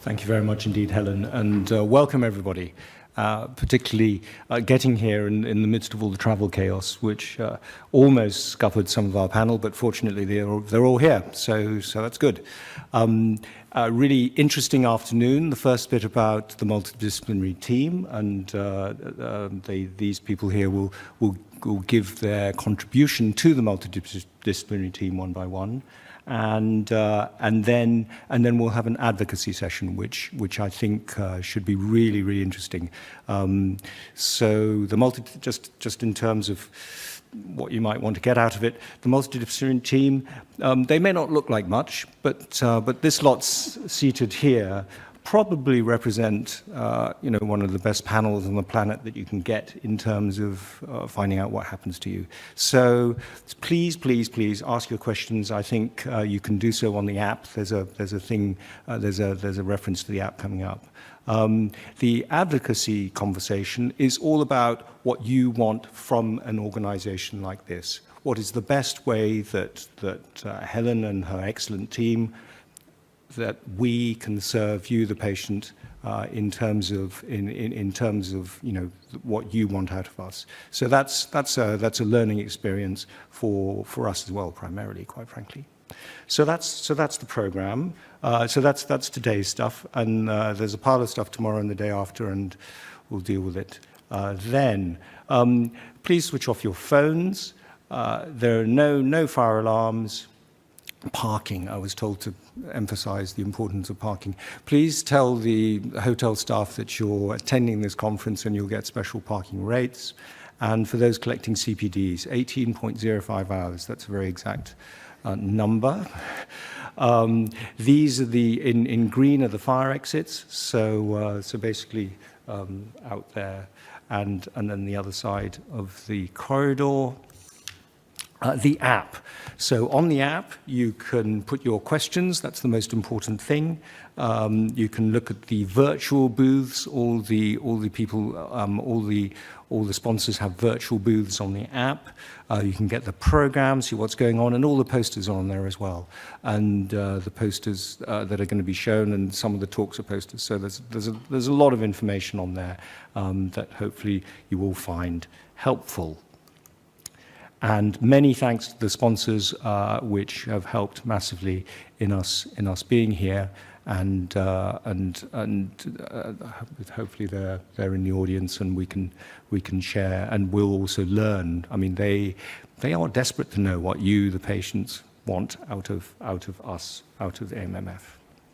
Thank you very much indeed, Helen, and welcome everybody. Particularly getting here in the midst of all the travel chaos, which almost scuppered some of our panel, but fortunately they're all here, so that's good. A really interesting afternoon. The first bit about the multidisciplinary team, and these people here will give their contribution to the multidisciplinary team one by one. And then we'll have an advocacy session, which I think should be really, really interesting. So just in terms of what you might want to get out of it, the multidisciplinary team, they may not look like much, but this lot's seated here probably represent one of the best panels on the planet that you can get in terms of finding out what happens to you. So please ask your questions. I think you can do so on the app. There's a reference to the app coming up. The advocacy conversation is all about what you want from an organization like this. What is the best way that Helen and her excellent team, that we can serve you, the patient, in terms of what you want out of us. So that's a learning experience for us as well, primarily, quite frankly. So that's the program. So that's today's stuff, and there's a pile of stuff tomorrow and the day after, and we'll deal with it then. Please switch off your phones. There are no fire alarms. Parking, I was told to emphasize the importance of parking. Please tell the hotel staff that you're attending this conference and you'll get special parking rates. And for those collecting CPDs, 18.05 hours, that's a very exact number. These are in green are the fire exits, so basically out there, and then the other side of the corridor. The app. So on the app, you can put your questions. That's the most important thing. You can look at the virtual booths. All the people, all the sponsors have virtual booths on the app. You can get the program, see what's going on, and all the posters are on there as well. And the posters that are going to be shown, and some of the talks are posters. So there's a lot of information on there that hopefully you will find helpful. And many thanks to the sponsors, which have helped massively in us being here, and hopefully they're in the audience, and we can share, and we'll also learn. I mean, they are desperate to know what you, the patients, want out of us, out of AMMF.